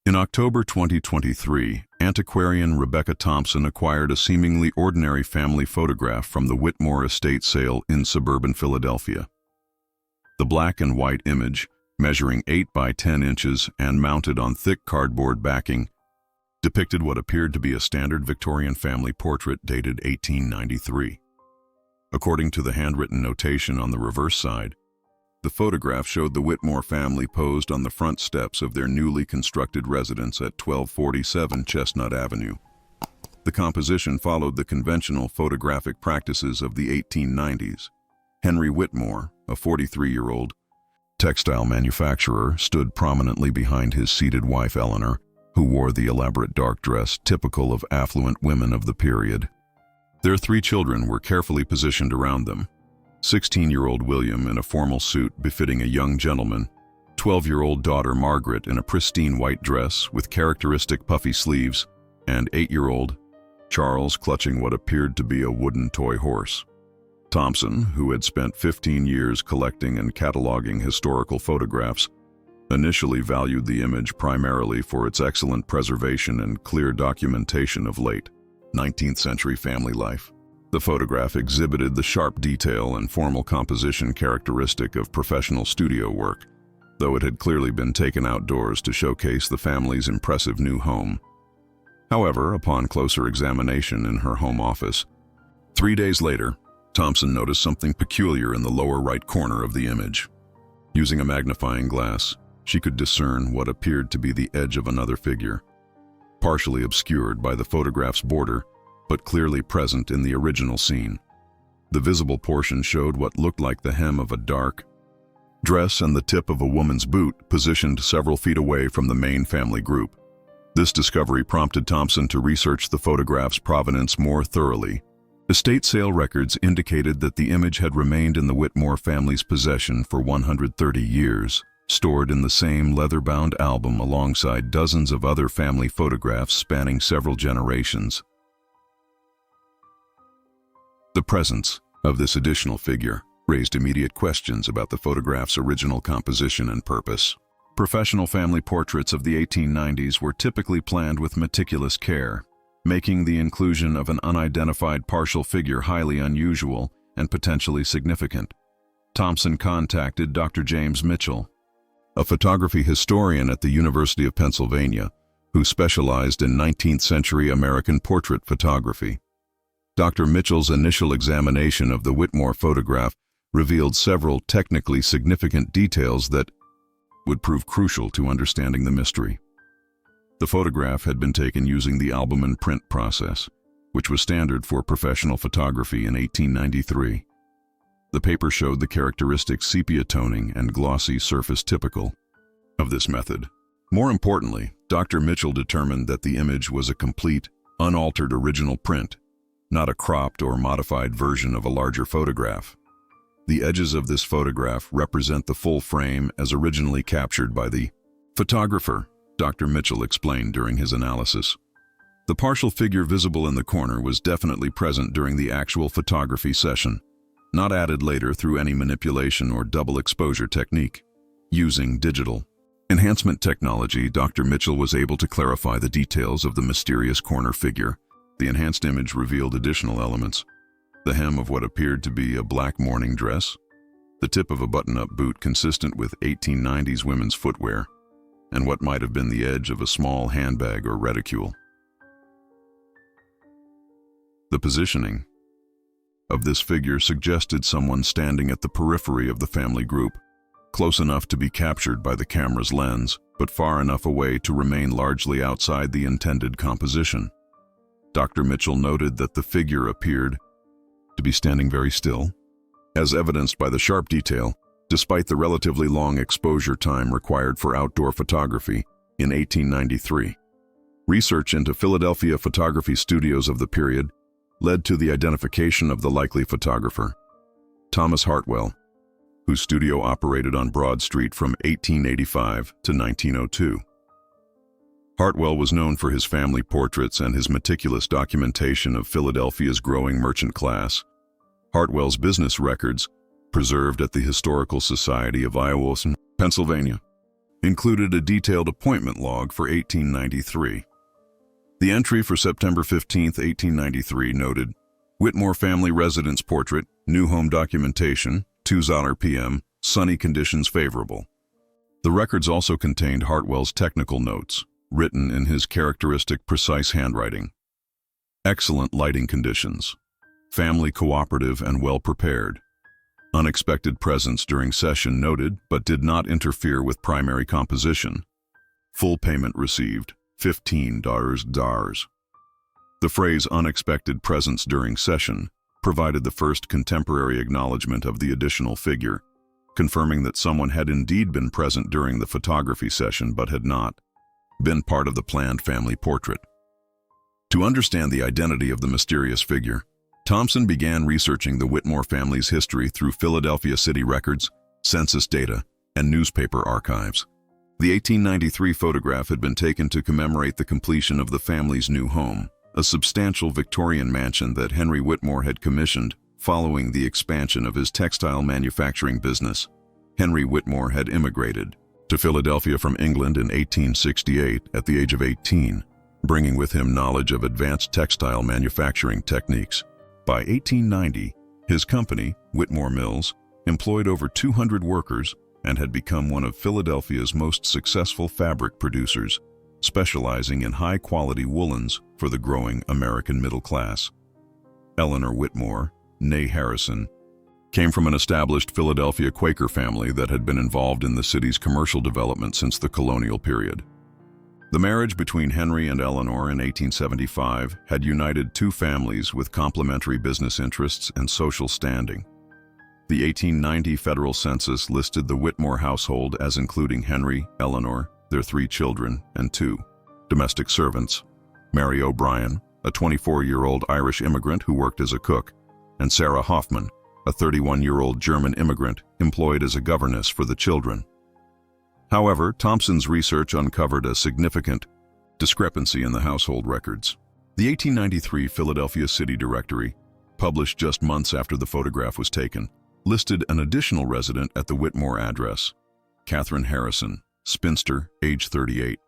In October 2023, antiquarian Rebecca Thompson acquired a seemingly ordinary family photograph from the Whitmore estate sale in suburban Philadelphia. The black and white image, measuring 8 by 10 inches and mounted on thick cardboard backing, depicted what appeared to be a standard Victorian family portrait dated 1893. According to the handwritten notation on the reverse side, the photograph showed the Whitmore family posed on the front steps of their newly constructed residence at 1247 Chestnut Avenue. The composition followed the conventional photographic practices of the 1890s. Henry Whitmore, a 43-year-old textile manufacturer, stood prominently behind his seated wife Eleanor, who wore the elaborate dark dress typical of affluent women of the period. Their 3 children were carefully positioned around them. 16-year-old William in a formal suit befitting a young gentleman, 12-year-old daughter Margaret in a pristine white dress with characteristic puffy sleeves, and 8-year-old Charles clutching what appeared to be a wooden toy horse. Thompson, who had spent 15 years collecting and cataloging historical photographs, initially valued the image primarily for its excellent preservation and clear documentation of late 19th century family life. The photograph exhibited the sharp detail and formal composition characteristic of professional studio work, though it had clearly been taken outdoors to showcase the family's impressive new home. However, upon closer examination in her home office, 3 days later, Thompson noticed something peculiar in the lower right corner of the image. Using a magnifying glass, she could discern what appeared to be the edge of another figure, partially obscured by the photograph's border, but clearly present in the original scene. The visible portion showed what looked like the hem of a dark dress and the tip of a woman's boot positioned several feet away from the main family group. This discovery prompted Thompson to research the photograph's provenance more thoroughly. Estate sale records indicated that the image had remained in the Whitmore family's possession for 130 years, stored in the same leather-bound album alongside dozens of other family photographs spanning several generations. The presence of this additional figure raised immediate questions about the photograph's original composition and purpose. Professional family portraits of the 1890s were typically planned with meticulous care, making the inclusion of an unidentified partial figure highly unusual and potentially significant. Thompson contacted Dr. James Mitchell, a photography historian at the University of Pennsylvania, who specialized in 19th century American portrait photography. Dr. Mitchell's initial examination of the Whitmore photograph revealed several technically significant details that would prove crucial to understanding the mystery. The photograph had been taken using the album and print process, which was standard for professional photography in 1893. The paper showed the characteristic sepia toning and glossy surface typical of this method. More importantly, Dr. Mitchell determined that the image was a complete, unaltered original print, not a cropped or modified version of a larger photograph. The edges of this photograph represent the full frame as originally captured by the photographer, Dr. Mitchell explained during his analysis. The partial figure visible in the corner was definitely present during the actual photography session, not added later through any manipulation or double exposure technique. Using digital enhancement technology, Dr. Mitchell was able to clarify the details of the mysterious corner figure. The enhanced image revealed additional elements: the hem of what appeared to be a black morning dress, the tip of a button-up boot consistent with 1890s women's footwear, and what might have been the edge of a small handbag or reticule. The positioning of this figure suggested someone standing at the periphery of the family group, close enough to be captured by the camera's lens, but far enough away to remain largely outside the intended composition. Dr. Mitchell noted that the figure appeared to be standing very still, as evidenced by the sharp detail, despite the relatively long exposure time required for outdoor photography in 1893. Research into Philadelphia photography studios of the period led to the identification of the likely photographer, Thomas Hartwell, whose studio operated on Broad Street from 1885 to 1902. Hartwell was known for his family portraits and his meticulous documentation of Philadelphia's growing merchant class. Hartwell's business records, preserved at the Historical Society of Iowa, Pennsylvania, included a detailed appointment log for 1893. The entry for September 15, 1893 noted, Whitmore family residence portrait, new home documentation, 2:00 p.m., sunny conditions favorable. The records also contained Hartwell's technical notes, written in his characteristic precise handwriting. Excellent lighting conditions. Family cooperative and well prepared. Unexpected presence during session noted but did not interfere with primary composition. Full payment received, $15. The phrase unexpected presence during session provided the first contemporary acknowledgement of the additional figure, confirming that someone had indeed been present during the photography session but had not been part of the planned family portrait. To understand the identity of the mysterious figure, Thompson began researching the Whitmore family's history through Philadelphia city records, census data, and newspaper archives. The 1893 photograph had been taken to commemorate the completion of the family's new home, a substantial Victorian mansion that Henry Whitmore had commissioned following the expansion of his textile manufacturing business. Henry Whitmore had immigrated to Philadelphia from England in 1868 at the age of 18, bringing with him knowledge of advanced textile manufacturing techniques. By 1890, his company, Whitmore Mills, employed over 200 workers and had become one of Philadelphia's most successful fabric producers, specializing in high-quality woolens for the growing American middle class. Eleanor Whitmore, née Harrison, came from an established Philadelphia Quaker family that had been involved in the city's commercial development since the colonial period. The marriage between Henry and Eleanor in 1875 had united two families with complementary business interests and social standing. The 1890 federal census listed the Whitmore household as including Henry, Eleanor, their 3 children, and 2 domestic servants, Mary O'Brien, a 24-year-old Irish immigrant who worked as a cook, and Sarah Hoffman, a 31-year-old German immigrant employed as a governess for the children. However, Thompson's research uncovered a significant discrepancy in the household records. The 1893 Philadelphia City Directory, published just months after the photograph was taken, listed an additional resident at the Whitmore address, Katherine Harrison, spinster, age 38.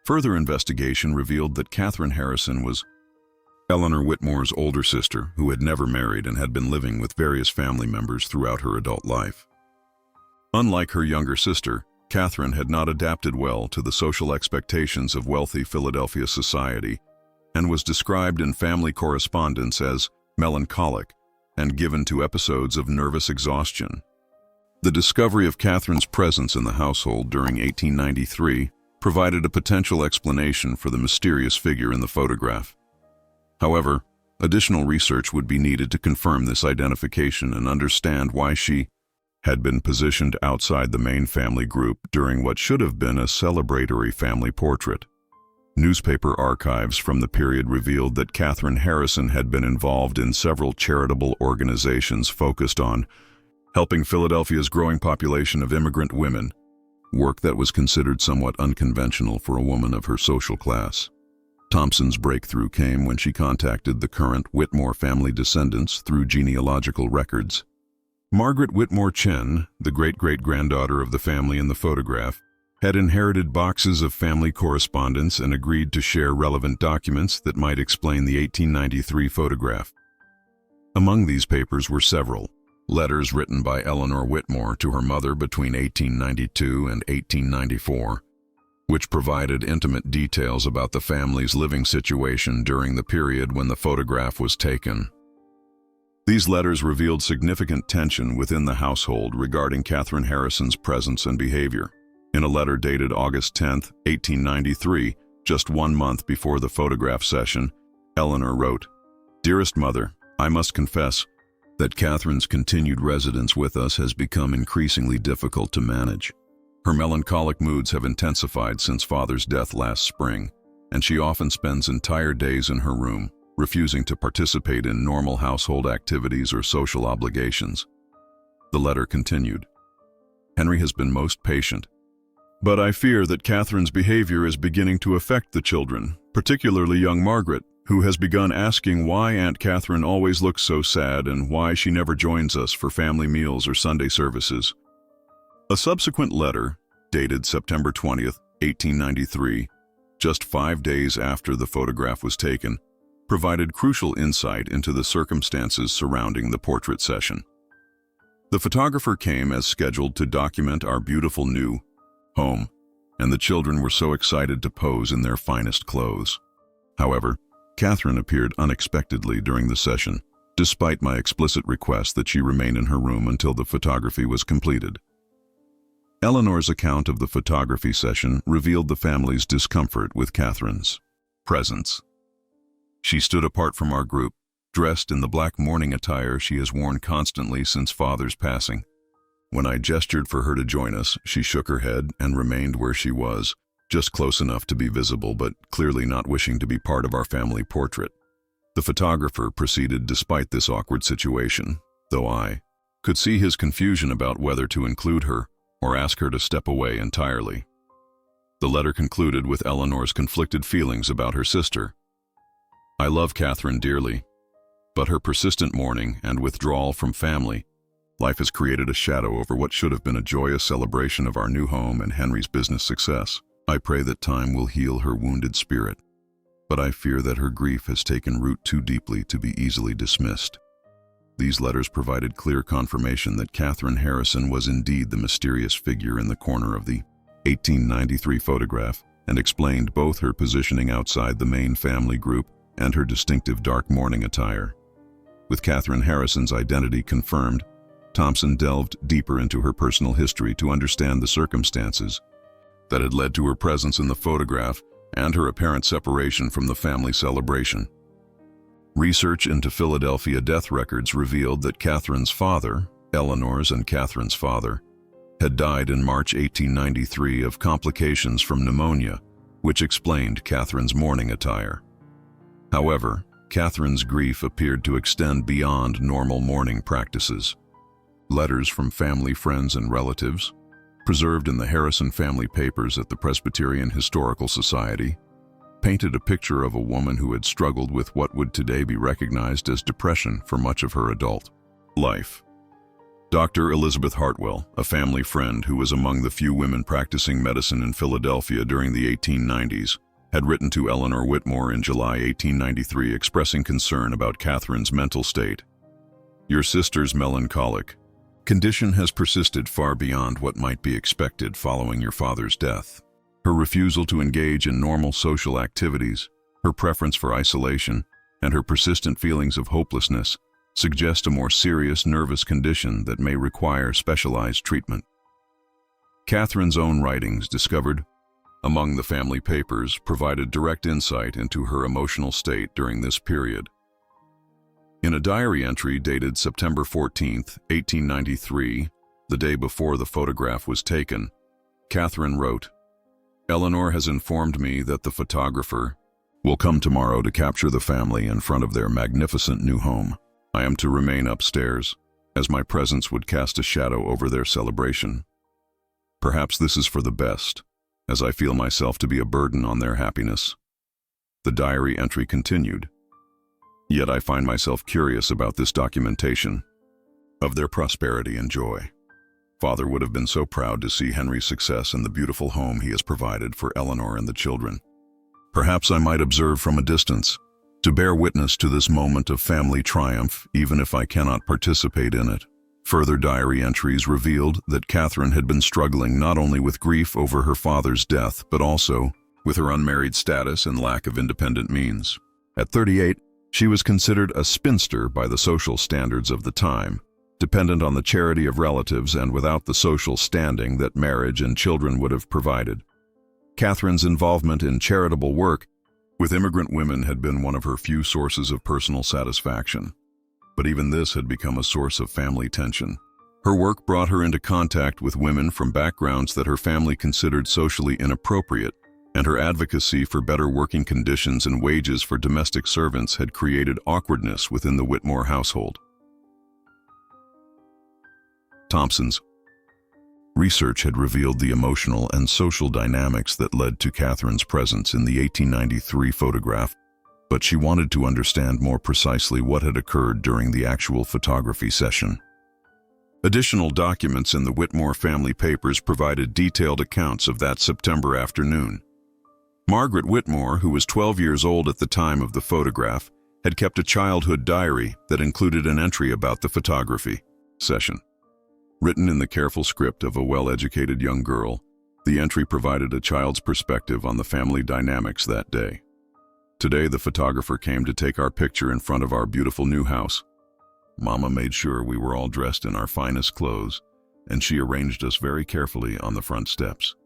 Further investigation revealed that Katherine Harrison was Eleanor Whitmore's older sister who had never married and had been living with various family members throughout her adult life. Unlike her younger sister, Katherine had not adapted well to the social expectations of wealthy Philadelphia society and was described in family correspondence as melancholic and given to episodes of nervous exhaustion. The discovery of Katherine's presence in the household during 1893 provided a potential explanation for the mysterious figure in the photograph. However, additional research would be needed to confirm this identification and understand why she had been positioned outside the main family group during what should have been a celebratory family portrait. Newspaper archives from the period revealed that Katherine Harrison had been involved in several charitable organizations focused on helping Philadelphia's growing population of immigrant women, work that was considered somewhat unconventional for a woman of her social class. Thompson's breakthrough came when she contacted the current Whitmore family descendants through genealogical records. Margaret Whitmore Chen, the great-great-granddaughter of the family in the photograph, had inherited boxes of family correspondence and agreed to share relevant documents that might explain the 1893 photograph. Among these papers were several letters written by Eleanor Whitmore to her mother between 1892 and 1894, which provided intimate details about the family's living situation during the period when the photograph was taken. These letters revealed significant tension within the household regarding Katherine Harrison's presence and behavior. In a letter dated August 10, 1893, just 1 month before the photograph session, Eleanor wrote, "Dearest Mother, I must confess that Katherine's continued residence with us has become increasingly difficult to manage. Her melancholic moods have intensified since Father's death last spring, and she often spends entire days in her room, refusing to participate in normal household activities or social obligations." The letter continued, "Henry has been most patient, but I fear that Katherine's behavior is beginning to affect the children, particularly young Margaret, who has begun asking why Aunt Katherine always looks so sad and why she never joins us for family meals or Sunday services." A subsequent letter, dated September 20th, 1893, just 5 days after the photograph was taken, provided crucial insight into the circumstances surrounding the portrait session. The photographer came as scheduled to document our beautiful new home, and the children were so excited to pose in their finest clothes. However, Katherine appeared unexpectedly during the session, despite my explicit request that she remain in her room until the photography was completed. Eleanor's account of the photography session revealed the family's discomfort with Katherine's presence. She stood apart from our group, dressed in the black mourning attire she has worn constantly since Father's passing. When I gestured for her to join us, she shook her head and remained where she was, just close enough to be visible but clearly not wishing to be part of our family portrait. The photographer proceeded despite this awkward situation, though I could see his confusion about whether to include her or ask her to step away entirely. The letter concluded with Eleanor's conflicted feelings about her sister. I love Katherine dearly, but her persistent mourning and withdrawal from family life has created a shadow over what should have been a joyous celebration of our new home and Henry's business success. I pray that time will heal her wounded spirit, but I fear that her grief has taken root too deeply to be easily dismissed. These letters provided clear confirmation that Katherine Harrison was indeed the mysterious figure in the corner of the 1893 photograph, and explained both her positioning outside the main family group and her distinctive dark mourning attire. With Katherine Harrison's identity confirmed, Thompson delved deeper into her personal history to understand the circumstances that had led to her presence in the photograph and her apparent separation from the family celebration. Research into Philadelphia death records revealed that Katherine's father, Eleanor's and Katherine's father, had died in March 1893 of complications from pneumonia, which explained Katherine's mourning attire. However, Katherine's grief appeared to extend beyond normal mourning practices. Letters from family, friends, and relatives, preserved in the Harrison family papers at the Presbyterian Historical Society, painted a picture of a woman who had struggled with what would today be recognized as depression for much of her adult life. Dr. Elizabeth Hartwell, a family friend who was among the few women practicing medicine in Philadelphia during the 1890s, had written to Eleanor Whitmore in July 1893 expressing concern about Katherine's mental state. Your sister's melancholic condition has persisted far beyond what might be expected following your father's death. Her refusal to engage in normal social activities, her preference for isolation, and her persistent feelings of hopelessness suggest a more serious nervous condition that may require specialized treatment. Katherine's own writings, discovered among the family papers, provided direct insight into her emotional state during this period. In a diary entry dated September 14, 1893, the day before the photograph was taken, Katherine wrote, Eleanor has informed me that the photographer will come tomorrow to capture the family in front of their magnificent new home. I am to remain upstairs, as my presence would cast a shadow over their celebration. Perhaps this is for the best, as I feel myself to be a burden on their happiness. The diary entry continued. Yet I find myself curious about this documentation of their prosperity and joy. Father would have been so proud to see Henry's success and the beautiful home he has provided for Eleanor and the children. Perhaps I might observe from a distance, to bear witness to this moment of family triumph, even if I cannot participate in it. Further diary entries revealed that Katherine had been struggling not only with grief over her father's death, but also with her unmarried status and lack of independent means. At 38, she was considered a spinster by the social standards of the time, dependent on the charity of relatives and without the social standing that marriage and children would have provided. Katherine's involvement in charitable work with immigrant women had been one of her few sources of personal satisfaction, but even this had become a source of family tension. Her work brought her into contact with women from backgrounds that her family considered socially inappropriate, and her advocacy for better working conditions and wages for domestic servants had created awkwardness within the Whitmore household. Thompson's research had revealed the emotional and social dynamics that led to Katherine's presence in the 1893 photograph, but she wanted to understand more precisely what had occurred during the actual photography session. Additional documents in the Whitmore family papers provided detailed accounts of that September afternoon. Margaret Whitmore, who was 12 years old at the time of the photograph, had kept a childhood diary that included an entry about the photography session. Written in the careful script of a well-educated young girl, the entry provided a child's perspective on the family dynamics that day. Today, the photographer came to take our picture in front of our beautiful new house. Mama made sure we were all dressed in our finest clothes, and she arranged us very carefully on the front steps.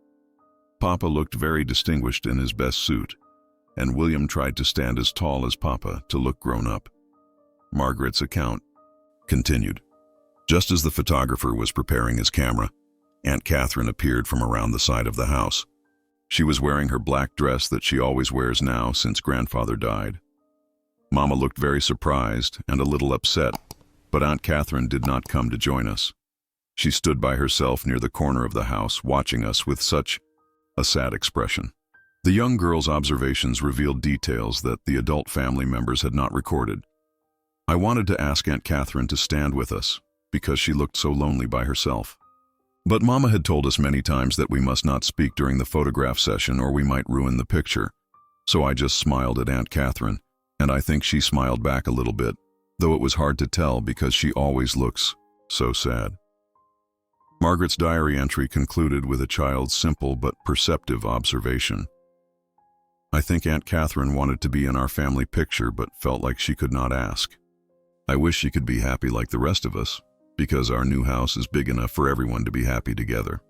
Papa looked very distinguished in his best suit, and William tried to stand as tall as Papa to look grown up. Margaret's account continued. Just as the photographer was preparing his camera, Aunt Katherine appeared from around the side of the house. She was wearing her black dress that she always wears now since grandfather died. Mama looked very surprised and a little upset, but Aunt Katherine did not come to join us. She stood by herself near the corner of the house, watching us with such a sad expression. The young girl's observations revealed details that the adult family members had not recorded. I wanted to ask Aunt Katherine to stand with us, because she looked so lonely by herself. But Mama had told us many times that we must not speak during the photograph session or we might ruin the picture. So I just smiled at Aunt Katherine, and I think she smiled back a little bit, though it was hard to tell because she always looks so sad. Margaret's diary entry concluded with a child's simple but perceptive observation. I think Aunt Katherine wanted to be in our family picture but felt like she could not ask. I wish she could be happy like the rest of us, because our new house is big enough for everyone to be happy together.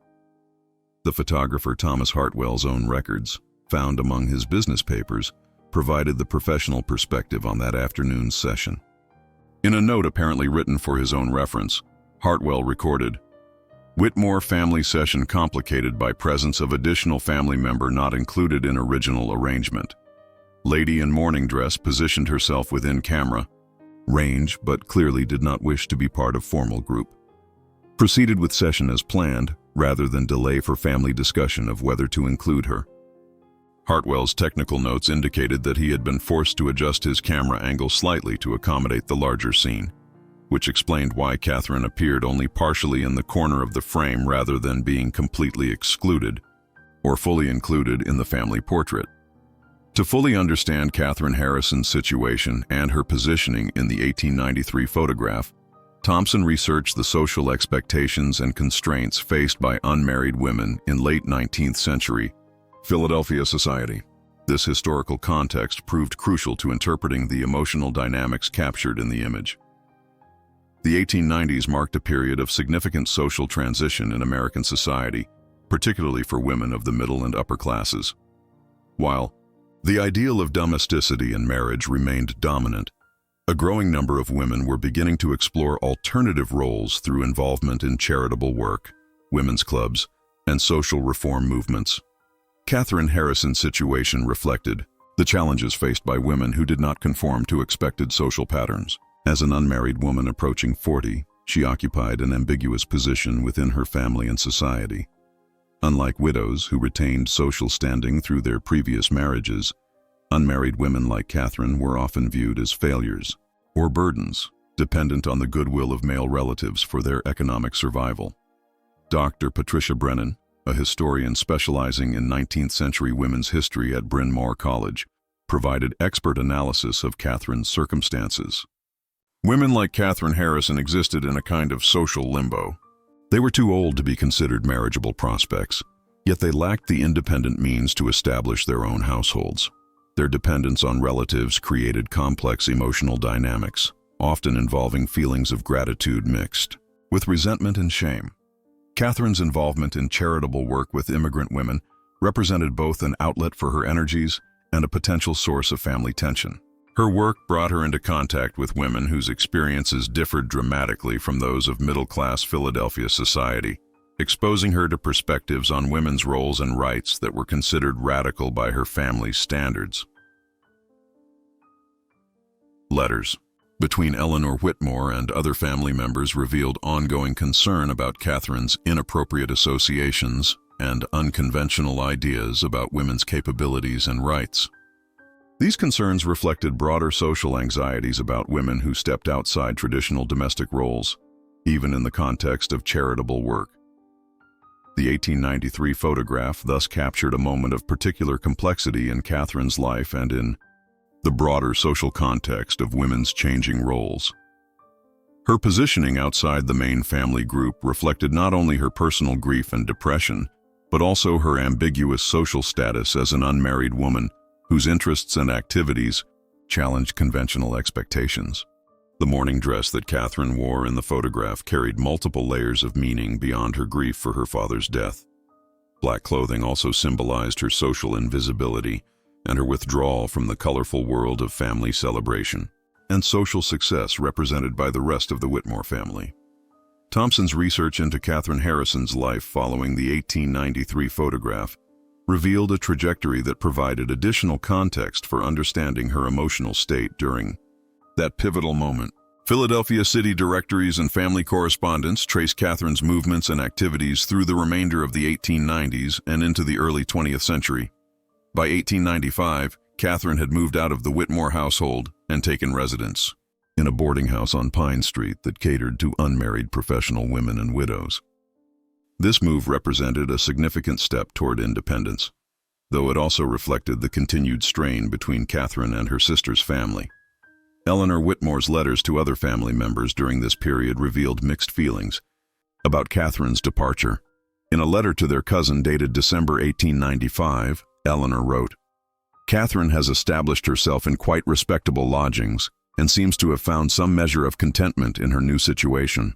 The photographer Thomas Hartwell's own records, found among his business papers, provided the professional perspective on that afternoon's session. In a note apparently written for his own reference, Hartwell recorded, "Whitmore family session complicated by presence of additional family member not included in original arrangement. Lady in morning dress positioned herself within camera range but clearly did not wish to be part of formal group. Proceeded with session as planned, rather than delay for family discussion of whether to include her." Hartwell's technical notes indicated that he had been forced to adjust his camera angle slightly to accommodate the larger scene, which explained why Katherine appeared only partially in the corner of the frame rather than being completely excluded or fully included in the family portrait. To fully understand Katherine Harrison's situation and her positioning in the 1893 photograph, Thompson researched the social expectations and constraints faced by unmarried women in late 19th century Philadelphia society. This historical context proved crucial to interpreting the emotional dynamics captured in the image. The 1890s marked a period of significant social transition in American society, particularly for women of the middle and upper classes. While the ideal of domesticity in marriage remained dominant, a growing number of women were beginning to explore alternative roles through involvement in charitable work, women's clubs, and social reform movements. Katherine Harrison's situation reflected the challenges faced by women who did not conform to expected social patterns. As an unmarried woman approaching 40, she occupied an ambiguous position within her family and society. Unlike widows who retained social standing through their previous marriages, unmarried women like Katherine were often viewed as failures or burdens, dependent on the goodwill of male relatives for their economic survival. Dr. Patricia Brennan, a historian specializing in 19th century women's history at Bryn Mawr College, provided expert analysis of Katherine's circumstances. Women like Katherine Harrison existed in a kind of social limbo. They were too old to be considered marriageable prospects, yet they lacked the independent means to establish their own households. Their dependence on relatives created complex emotional dynamics, often involving feelings of gratitude mixed with resentment and shame. Katherine's involvement in charitable work with immigrant women represented both an outlet for her energies and a potential source of family tension. Her work brought her into contact with women whose experiences differed dramatically from those of middle-class Philadelphia society, exposing her to perspectives on women's roles and rights that were considered radical by her family's standards. Letters between Eleanor Whitmore and other family members revealed ongoing concern about Katherine's inappropriate associations and unconventional ideas about women's capabilities and rights. These concerns reflected broader social anxieties about women who stepped outside traditional domestic roles. even in the context of charitable work. The 1893 photograph thus captured a moment of particular complexity in Katherine's life and in the broader social context of women's changing roles. Her positioning outside the main family group reflected not only her personal grief and depression, but also her ambiguous social status as an unmarried woman whose interests and activities challenged conventional expectations. The mourning dress that Katherine wore in the photograph carried multiple layers of meaning beyond her grief for her father's death. Black clothing also symbolized her social invisibility and her withdrawal from the colorful world of family celebration and social success represented by the rest of the Whitmore family. Thompson's research into Katherine Harrison's life following the 1893 photograph revealed a trajectory that provided additional context for understanding her emotional state during that pivotal moment. Philadelphia city directories and family correspondence trace Katherine's movements and activities through the remainder of the 1890s and into the early 20th century. By 1895, Katherine had moved out of the Whitmore household and taken residence in a boarding house on Pine Street that catered to unmarried professional women and widows. This move represented a significant step toward independence, though it also reflected the continued strain between Katherine and her sister's family. Eleanor Whitmore's letters to other family members during this period revealed mixed feelings about Katherine's departure. In a letter to their cousin dated December 1895, Eleanor wrote, "Katherine has established herself in quite respectable lodgings and seems to have found some measure of contentment in her new situation.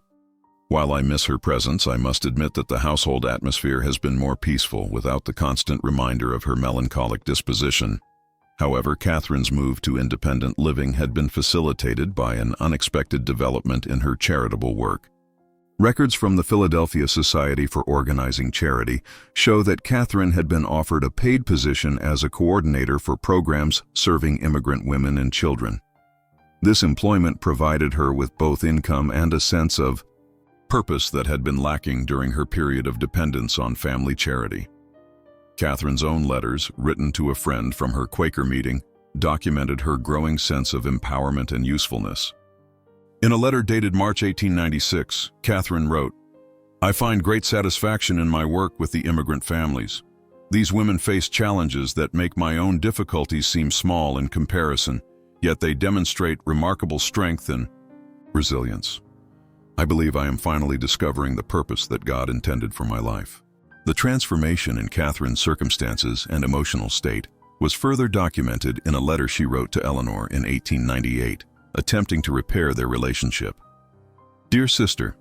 While I miss her presence, I must admit that the household atmosphere has been more peaceful without the constant reminder of her melancholic disposition." However, Katherine's move to independent living had been facilitated by an unexpected development in her charitable work. Records from the Philadelphia Society for Organizing Charity show that Katherine had been offered a paid position as a coordinator for programs serving immigrant women and children. This employment provided her with both income and a sense of purpose that had been lacking during her period of dependence on family charity. Katherine's own letters, written to a friend from her Quaker meeting, documented her growing sense of empowerment and usefulness. In a letter dated March 1896, Katherine wrote, "I find great satisfaction in my work with the immigrant families. These women face challenges that make my own difficulties seem small in comparison, yet they demonstrate remarkable strength and resilience. I believe I am finally discovering the purpose that God intended for my life." The transformation in Katherine's circumstances and emotional state was further documented in a letter she wrote to Eleanor in 1898, attempting to repair their relationship. "Dear sister,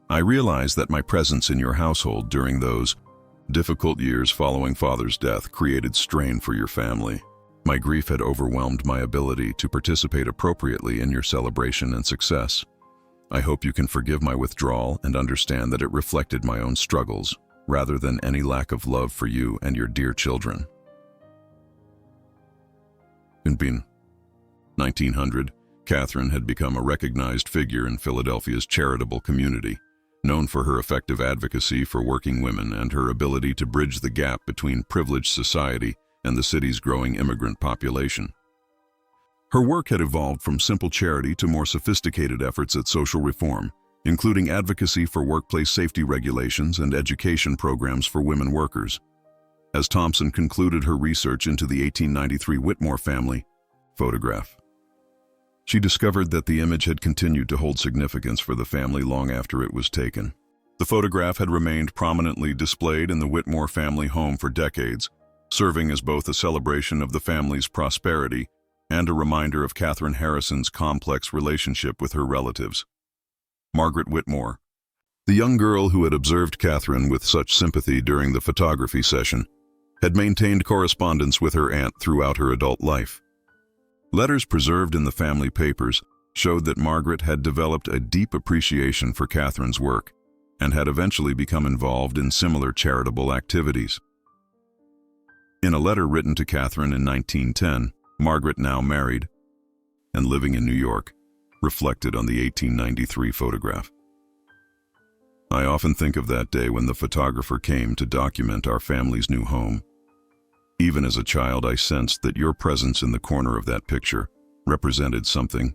I realize that my presence in your household during those difficult years following Father's death created strain for your family. My grief had overwhelmed my ability to participate appropriately in your celebration and success. I hope you can forgive my withdrawal and understand that it reflected my own struggles, rather than any lack of love for you and your dear children." In 1900, Katherine had become a recognized figure in Philadelphia's charitable community, known for her effective advocacy for working women and her ability to bridge the gap between privileged society and the city's growing immigrant population. Her work had evolved from simple charity to more sophisticated efforts at social reform, including advocacy for workplace safety regulations and education programs for women workers. As Thompson concluded her research into the 1893 Whitmore family photograph, she discovered that the image had continued to hold significance for the family long after it was taken. The photograph had remained prominently displayed in the Whitmore family home for decades, serving as both a celebration of the family's prosperity and a reminder of Katherine Harrison's complex relationship with her relatives. Margaret Whitmore, the young girl who had observed Katherine with such sympathy during the photography session, had maintained correspondence with her aunt throughout her adult life. Letters preserved in the family papers showed that Margaret had developed a deep appreciation for Katherine's work and had eventually become involved in similar charitable activities. In a letter written to Katherine in 1910, Margaret, now married and living in New York, reflected on the 1893 photograph. "I often think of that day when the photographer came to document our family's new home. Even as a child, I sensed that your presence in the corner of that picture represented something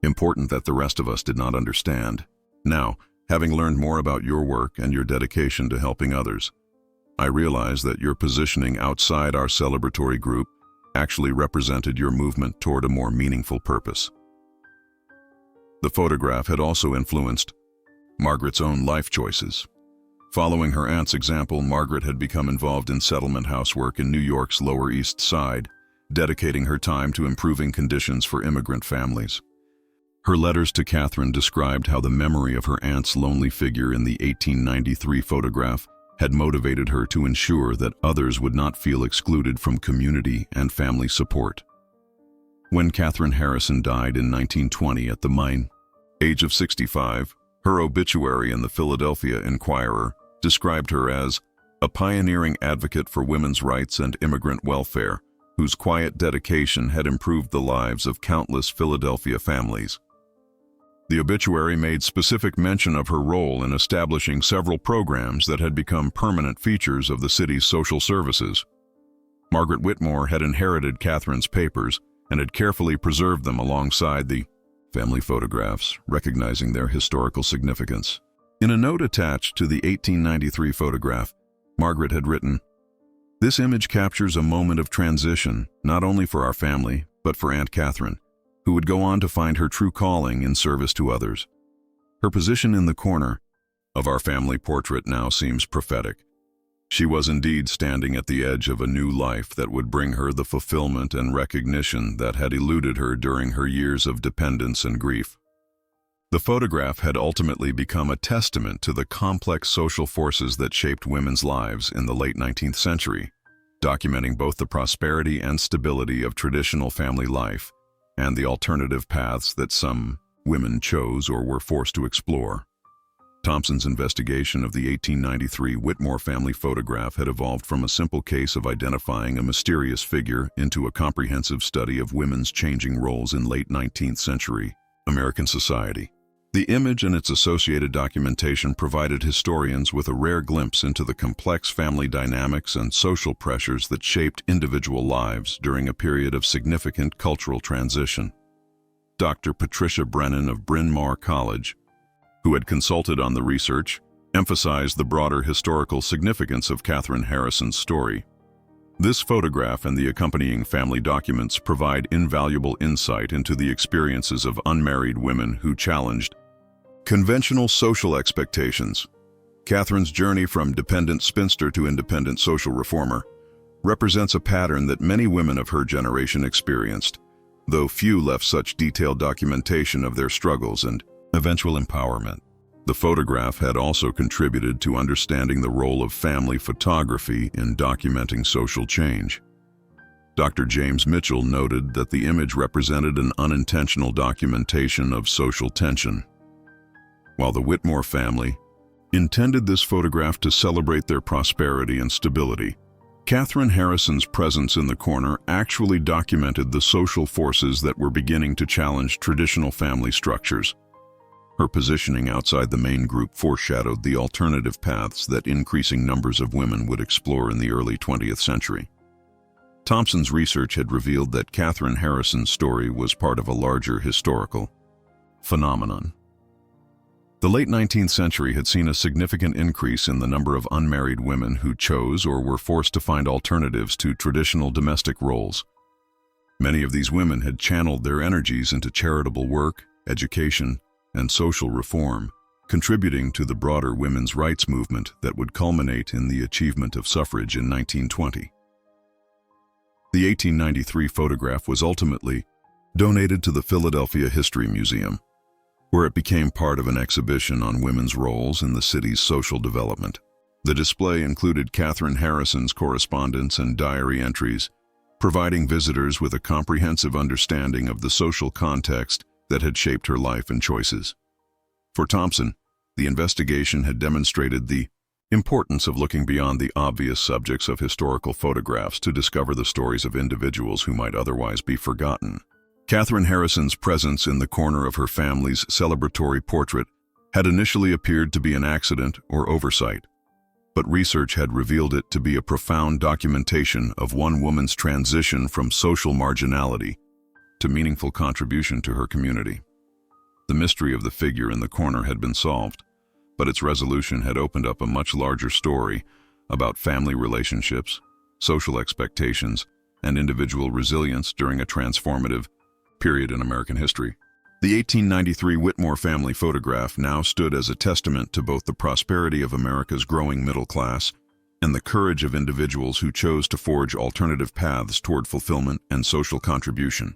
important that the rest of us did not understand. Now, Having learned more about your work and your dedication to helping others, I realize that your positioning outside our celebratory group actually represented your movement toward a more meaningful purpose. The photograph had also influenced Margaret's own life choices. Following her aunt's example, Margaret had become involved in settlement housework in New York's Lower East Side, dedicating her time to improving conditions for immigrant families. Her letters to Katherine described how the memory of her aunt's lonely figure in the 1893 photograph had motivated her to ensure that others would not feel excluded from community and family support. When Katherine Harrison died in 1920 at the age of 65, her obituary in the Philadelphia Inquirer described her as a pioneering advocate for women's rights and immigrant welfare, whose quiet dedication had improved the lives of countless Philadelphia families. The obituary made specific mention of her role in establishing several programs that had become permanent features of the city's social services. Margaret Whitmore had inherited Katherine's papers and had carefully preserved them alongside the family photographs, recognizing their historical significance. In a note attached to the 1893 photograph, Margaret had written, "This image captures a moment of transition, not only for our family, but for Aunt Katherine, who would go on to find her true calling in service to others. Her position in the corner of our family portrait now seems prophetic. She was indeed standing at the edge of a new life that would bring her the fulfillment and recognition that had eluded her during her years of dependence and grief." The photograph had ultimately become a testament to the complex social forces that shaped women's lives in the late 19th century, documenting both the prosperity and stability of traditional family life and the alternative paths that some women chose or were forced to explore. Thompson's investigation of the 1893 Whitmore family photograph had evolved from a simple case of identifying a mysterious figure into a comprehensive study of women's changing roles in late 19th century American society. The image and its associated documentation provided historians with a rare glimpse into the complex family dynamics and social pressures that shaped individual lives during a period of significant cultural transition. Dr. Patricia Brennan of Bryn Mawr College, who had consulted on the research, emphasized the broader historical significance of Katherine Harrison's story. This photograph and the accompanying family documents provide invaluable insight into the experiences of unmarried women who challenged conventional social expectations. Katherine's journey from dependent spinster to independent social reformer represents a pattern that many women of her generation experienced, though few left such detailed documentation of their struggles and eventual empowerment. The photograph had also contributed to understanding the role of family photography in documenting social change. Dr. James Mitchell noted that the image represented an unintentional documentation of social tension. While the Whitmore family intended this photograph to celebrate their prosperity and stability, Katherine Harrison's presence in the corner actually documented the social forces that were beginning to challenge traditional family structures. Her positioning outside the main group foreshadowed the alternative paths that increasing numbers of women would explore in the early 20th century. Thompson's research had revealed that Katherine Harrison's story was part of a larger historical phenomenon. The late 19th century had seen a significant increase in the number of unmarried women who chose or were forced to find alternatives to traditional domestic roles. Many of these women had channeled their energies into charitable work, education, and social reform, contributing to the broader women's rights movement that would culminate in the achievement of suffrage in 1920. The 1893 photograph was ultimately donated to the Philadelphia History Museum, where it became part of an exhibition on women's roles in the city's social development. The display included Katherine Harrison's correspondence and diary entries, providing visitors with a comprehensive understanding of the social context that had shaped her life and choices. For Thompson, the investigation had demonstrated the importance of looking beyond the obvious subjects of historical photographs to discover the stories of individuals who might otherwise be forgotten. Katherine Harrison's presence in the corner of her family's celebratory portrait had initially appeared to be an accident or oversight, but research had revealed it to be a profound documentation of one woman's transition from social marginality to meaningful contribution to her community. The mystery of the figure in the corner had been solved, but its resolution had opened up a much larger story about family relationships, social expectations, and individual resilience during a transformative period in American history. The 1893 Whitmore family photograph now stood as a testament to both the prosperity of America's growing middle class and the courage of individuals who chose to forge alternative paths toward fulfillment and social contribution.